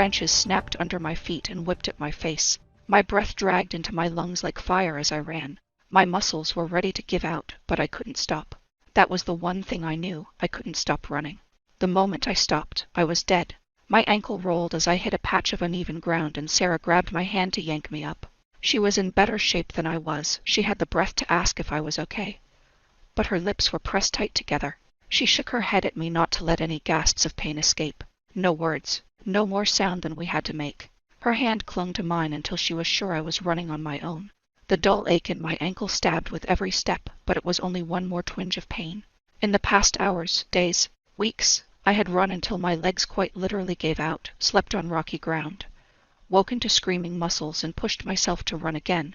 Branches snapped under my feet and whipped at my face. My breath dragged into my lungs like fire as I ran. My muscles were ready to give out, but I couldn't stop. That was the one thing I knew. I couldn't stop running. The moment I stopped, I was dead. My ankle rolled as I hit a patch of uneven ground, and Sarah grabbed my hand to yank me up. She was in better shape than I was. She had the breath to ask if I was okay. But her lips were pressed tight together. She shook her head at me not to let any gasps of pain escape. No words. No more sound than we had to make. Her hand clung to mine until she was sure I was running on my own. The dull ache in my ankle stabbed with every step, but it was only one more twinge of pain. In the past hours, days, weeks, I had run until my legs quite literally gave out, slept on rocky ground, woken to screaming muscles and pushed myself to run again,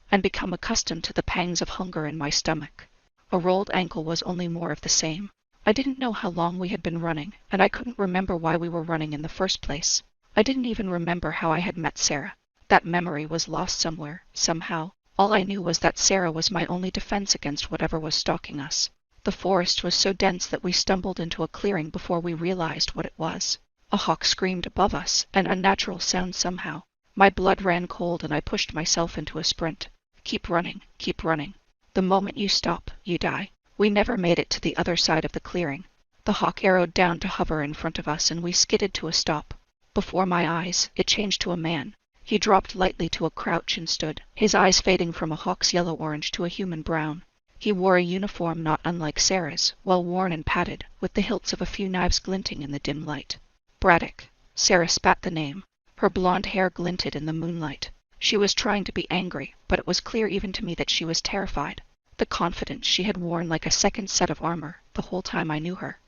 and become accustomed to the pangs of hunger in my stomach. A rolled ankle was only more of the same. I didn't know how long we had been running, and I couldn't remember why we were running in the first place. I didn't even remember how I had met Sarah. That memory was lost somewhere, somehow. All I knew was that Sarah was my only defense against whatever was stalking us. The forest was so dense that we stumbled into a clearing before we realized what it was. A hawk screamed above us, an unnatural sound somehow. My blood ran cold and I pushed myself into a sprint. Keep running, keep running. The moment you stop, you die. We never made it to the other side of the clearing. The hawk arrowed down to hover in front of us, and we skidded to a stop. Before my eyes, it changed to a man. He dropped lightly to a crouch and stood, his eyes fading from a hawk's yellow-orange to a human brown. He wore a uniform not unlike Sarah's, well worn and padded, with the hilts of a few knives glinting in the dim light. Braddock. Sarah spat the name. Her blonde hair glinted in the moonlight. She was trying to be angry, but it was clear even to me that she was terrified. The confidence she had worn like a second set of armor, the whole time I knew her,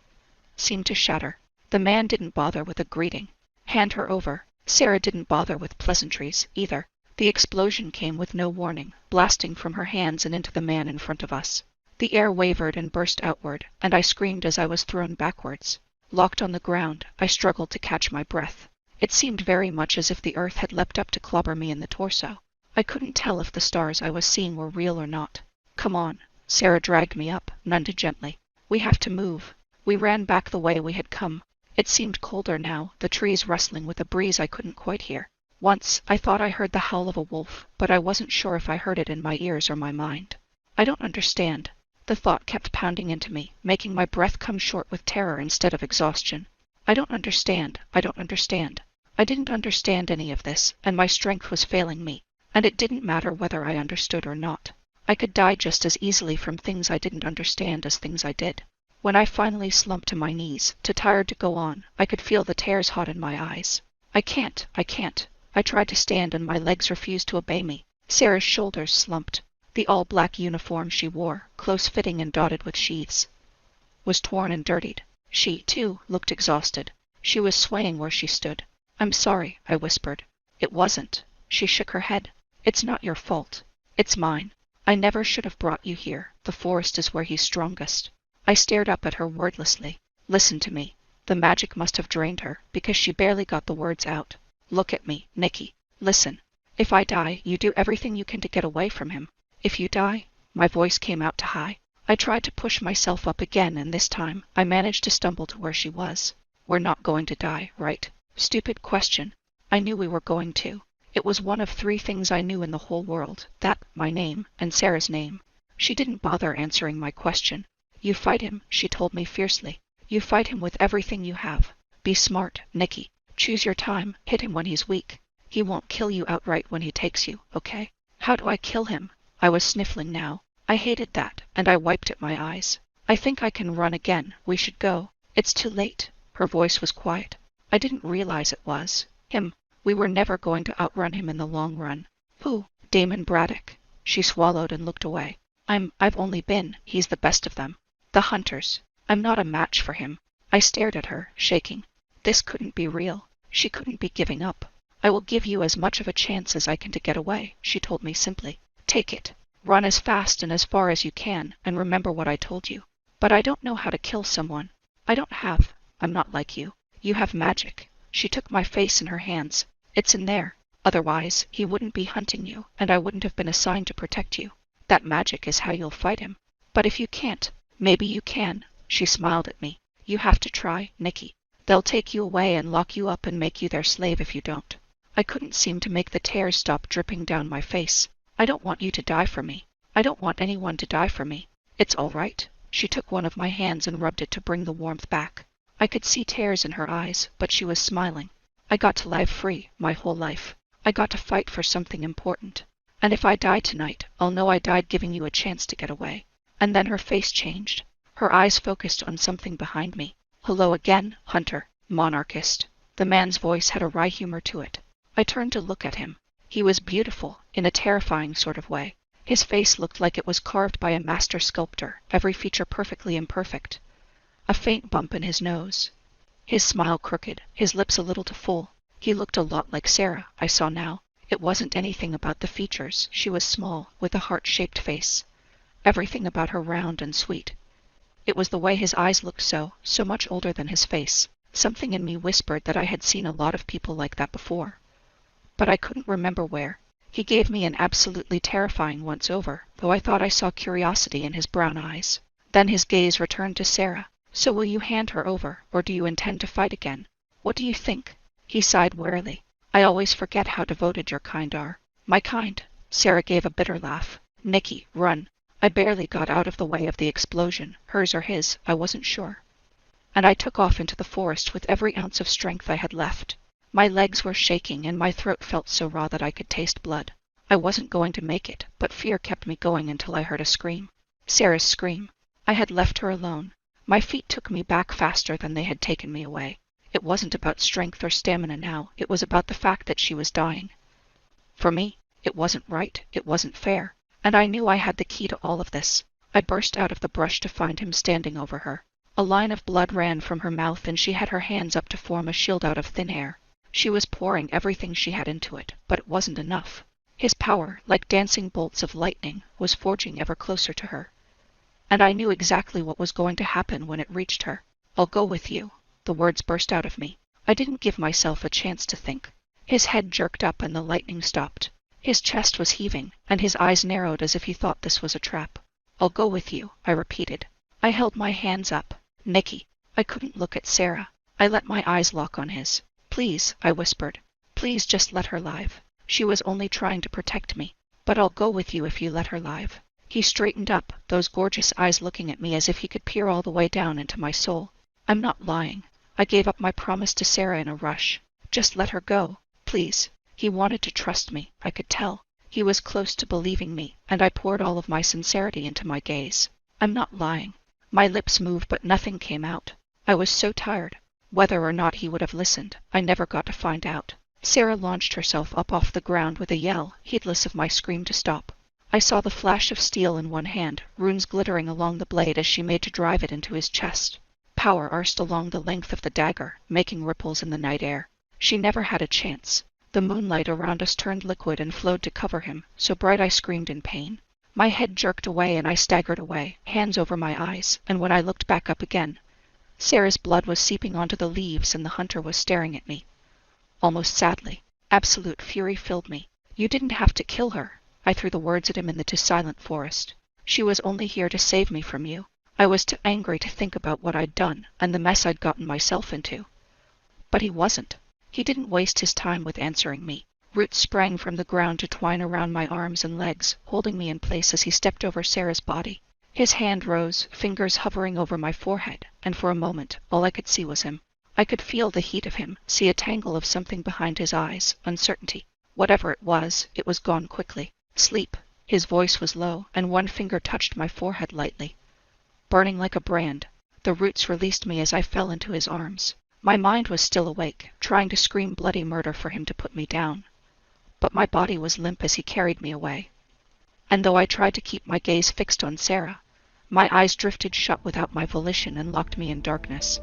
seemed to shatter. The man didn't bother with a greeting. Hand her over. Sarah didn't bother with pleasantries, either. The explosion came with no warning, blasting from her hands and into the man in front of us. The air wavered and burst outward, and I screamed as I was thrown backwards. Locked on the ground, I struggled to catch my breath. It seemed very much as if the earth had leapt up to clobber me in the torso. I couldn't tell if the stars I was seeing were real or not. Come on. Sarah dragged me up, none too gently. We have to move. We ran back the way we had come. It seemed colder now, the trees rustling with a breeze I couldn't quite hear. Once I thought I heard the howl of a wolf, but I wasn't sure if I heard it in my ears or my mind. I don't understand. The thought kept pounding into me, making my breath come short with terror instead of exhaustion. I don't understand. I don't understand. I didn't understand any of this, and my strength was failing me, and it didn't matter whether I understood or not. I could die just as easily from things I didn't understand as things I did. When I finally slumped to my knees, too tired to go on, I could feel the tears hot in my eyes. I can't. I tried to stand and my legs refused to obey me. Sarah's shoulders slumped. The all-black uniform she wore, close-fitting and dotted with sheaths, was torn and dirtied. She, too, looked exhausted. She was swaying where she stood. "I'm sorry," I whispered. "It wasn't." She shook her head. "It's not your fault. It's mine. I never should have brought you here. The forest is where he's strongest." I stared up at her wordlessly. Listen to me. The magic must have drained her, because she barely got the words out. "Look at me, Nicky. Listen. If I die, you do everything you can to get away from him. If you die—" My voice came out too high. I tried to push myself up again, and this time I managed to stumble to where she was. "We're not going to die, right?" Stupid question. I knew we were going to. It was one of 3 things I knew in the whole world. That, my name, and Sarah's name. She didn't bother answering my question. "You fight him," she told me fiercely. "You fight him with everything you have. Be smart, Nicky. Choose your time. Hit him when he's weak. He won't kill you outright when he takes you, okay?" How do I kill him? I was sniffling now. I hated that, and I wiped at my eyes. "I think I can run again. We should go. It's too late." Her voice was quiet. I didn't realize it was. Him. We were never going to outrun him in the long run. "Who?" "Damon Braddock." She swallowed and looked away. I've only been. He's the best of them. The hunters. I'm not a match for him." I stared at her, shaking. This couldn't be real. She couldn't be giving up. "I will give you as much of a chance as I can to get away," she told me simply. "Take it. Run as fast and as far as you can, and remember what I told you. But I don't know how to kill someone. I'm not like you. You have magic." She took my face in her hands. "It's in there. Otherwise, he wouldn't be hunting you, and I wouldn't have been assigned to protect you. That magic is how you'll fight him. But if you can't, maybe you can." She smiled at me. "You have to try, Nicky. They'll take you away and lock you up and make you their slave if you don't. I couldn't seem to make the tears stop dripping down my face. I don't want you to die for me. I don't want anyone to die for me. It's all right. She took one of my hands and rubbed it to bring the warmth back. I could see tears in her eyes, but she was smiling. I got to live free, my whole life. I got to fight for something important. And if I die tonight, I'll know I died giving you a chance to get away. And then her face changed. Her eyes focused on something behind me. Hello again, Hunter, monarchist. The man's voice had a wry humor to it. I turned to look at him. He was beautiful, in a terrifying sort of way. His face looked like it was carved by a master sculptor, every feature perfectly imperfect. A faint bump in his nose. His smile crooked, his lips a little too full. He looked a lot like Sarah, I saw now. It wasn't anything about the features. She was small, with a heart-shaped face. Everything about her round and sweet. It was the way his eyes looked so much older than his face. Something in me whispered that I had seen a lot of people like that before. But I couldn't remember where. He gave me an absolutely terrifying once-over, though I thought I saw curiosity in his brown eyes. Then his gaze returned to Sarah. So will you hand her over, or do you intend to fight again? What do you think? He sighed wearily. I always forget how devoted your kind are. My kind. Sarah gave a bitter laugh. Nicky, run. I barely got out of the way of the explosion, hers or his, I wasn't sure. And I took off into the forest with every ounce of strength I had left. My legs were shaking and my throat felt so raw that I could taste blood. I wasn't going to make it, but fear kept me going until I heard a scream. Sarah's scream. I had left her alone. My feet took me back faster than they had taken me away. It wasn't about strength or stamina now. It was about the fact that she was dying. For me, it wasn't right. It wasn't fair. And I knew I had the key to all of this. I burst out of the brush to find him standing over her. A line of blood ran from her mouth and she had her hands up to form a shield out of thin air. She was pouring everything she had into it, but it wasn't enough. His power, like dancing bolts of lightning, was forging ever closer to her. And I knew exactly what was going to happen when it reached her. I'll go with you. The words burst out of me. I didn't give myself a chance to think. His head jerked up and the lightning stopped. His chest was heaving, and his eyes narrowed as if he thought this was a trap. I'll go with you, I repeated. I held my hands up. Nicky. I couldn't look at Sarah. I let my eyes lock on his. Please, I whispered. Please just let her live. She was only trying to protect me. But I'll go with you if you let her live. He straightened up, those gorgeous eyes looking at me as if he could peer all the way down into my soul. I'm not lying. I gave up my promise to Sarah in a rush. Just let her go, please. He wanted to trust me, I could tell. He was close to believing me, and I poured all of my sincerity into my gaze. I'm not lying. My lips moved, but nothing came out. I was so tired. Whether or not he would have listened, I never got to find out. Sarah launched herself up off the ground with a yell, heedless of my scream to stop. I saw the flash of steel in one hand, runes glittering along the blade as she made to drive it into his chest. Power arced along the length of the dagger, making ripples in the night air. She never had a chance. The moonlight around us turned liquid and flowed to cover him, so bright I screamed in pain. My head jerked away and I staggered away, hands over my eyes, and when I looked back up again, Sarah's blood was seeping onto the leaves and the hunter was staring at me. Almost sadly. Absolute fury filled me. You didn't have to kill her. I threw the words at him in the too silent forest. She was only here to save me from you. I was too angry to think about what I'd done and the mess I'd gotten myself into. But he wasn't. He didn't waste his time with answering me. Roots sprang from the ground to twine around my arms and legs, holding me in place as he stepped over Sarah's body. His hand rose, fingers hovering over my forehead, and for a moment all I could see was him. I could feel the heat of him, see a tangle of something behind his eyes, uncertainty. Whatever it was gone quickly. Sleep. His voice was low, and one finger touched my forehead lightly. Burning like a brand, the roots released me as I fell into his arms. My mind was still awake, trying to scream bloody murder for him to put me down. But my body was limp as he carried me away. And though I tried to keep my gaze fixed on Sarah, my eyes drifted shut without my volition and locked me in darkness.